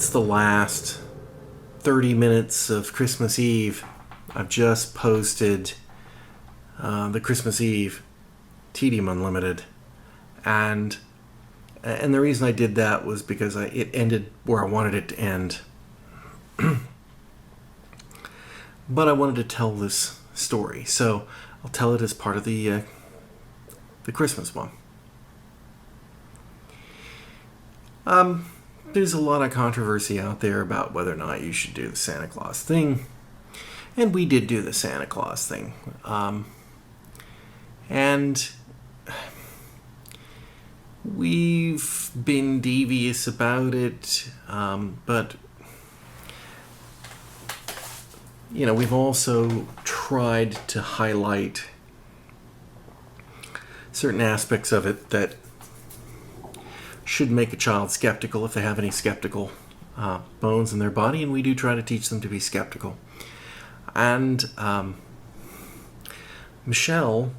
it's the last 30 minutes of Christmas Eve. I've just posted the Christmas Eve Tedium Unlimited, and the reason I did that was because it ended where I wanted it to end. But I wanted to tell this story, so I'll tell it as part of the Christmas one. There's a lot of controversy out there about whether or not you should do the Santa Claus thing, and we did do the Santa Claus thing, and we've been devious about it, but we've also tried to highlight certain aspects of it that should make a child skeptical if they have any skeptical bones in their body, and we do try to teach them to be skeptical. And Michelle,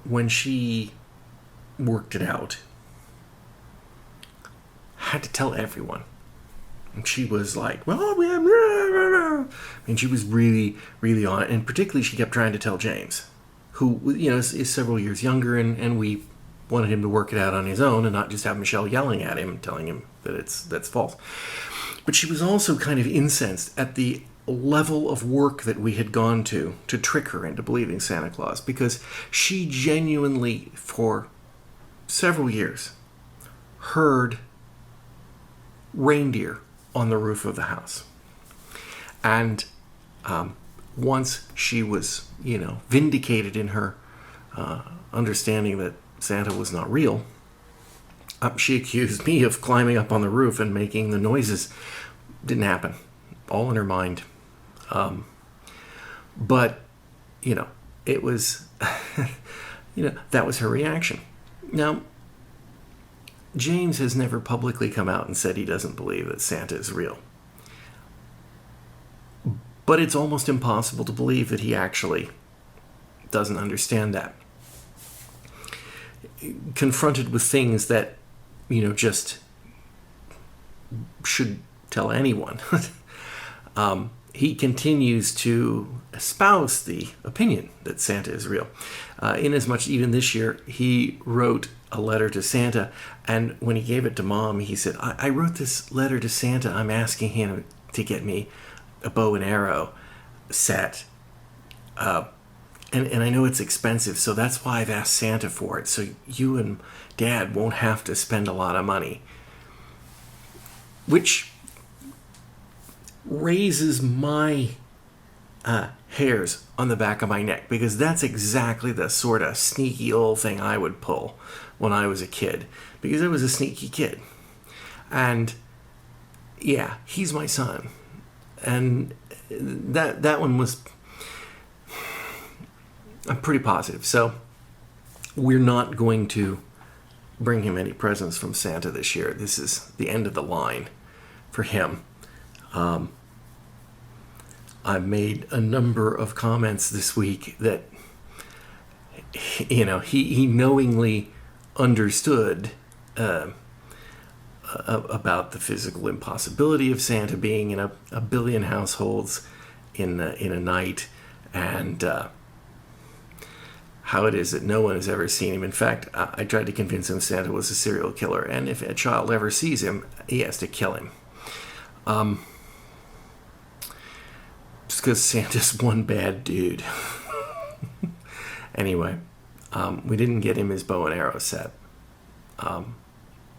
when she worked it out, had to tell everyone. And she was like, well, and she was really, really on it. And particularly she kept trying to tell James, who, is several years younger, and we wanted him to work it out on his own and not just have Michelle yelling at him, telling him that that's false. But she was also kind of incensed at the level of work that we had gone to trick her into believing Santa Claus, because she genuinely, for several years, heard reindeer on the roof of the house. And once she was, vindicated in her understanding that Santa was not real, she accused me of climbing up on the roof and making the noises. Didn't happen. All in her mind. But, it was, that was her reaction. Now, James has never publicly come out and said he doesn't believe that Santa is real. But it's almost impossible to believe that he actually doesn't understand that. Confronted with things that, just should tell anyone, he continues to espouse the opinion that Santa is real. Inasmuch, even this year, he wrote a letter to Santa, and when he gave it to Mom, he said, I wrote this letter to Santa. I'm asking him to get me a bow and arrow set. And I know it's expensive, so that's why I've asked Santa for it, so you and Dad won't have to spend a lot of money. Which raises my hairs on the back of my neck, because that's exactly the sort of sneaky old thing I would pull when I was a kid, because I was a sneaky kid. And yeah, he's my son. And that one was, I'm pretty positive. So we're not going to bring him any presents from Santa this year. This is the end of the line for him. I made a number of comments this week that, he knowingly understood about the physical impossibility of Santa being in a billion households in a night, and how it is that no one has ever seen him. In fact, I tried to convince him Santa was a serial killer, and if a child ever sees him, he has to kill him. Just because Santa's one bad dude. Anyway, we didn't get him his bow and arrow set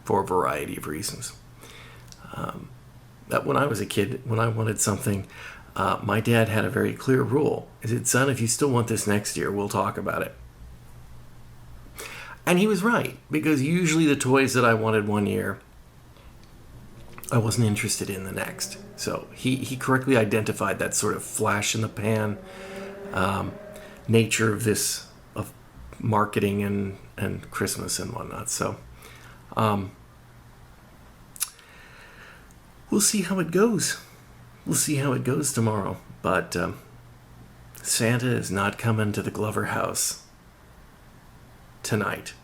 for a variety of reasons. That when I was a kid, when I wanted something, my dad had a very clear rule. He said, son, if you still want this next year, we'll talk about it. And he was right, because usually the toys that I wanted one year, I wasn't interested in the next. So he correctly identified that sort of flash in the pan nature of this, of marketing and Christmas and whatnot. So we'll see how it goes. We'll see how it goes tomorrow. But Santa is not coming to the Glover house tonight.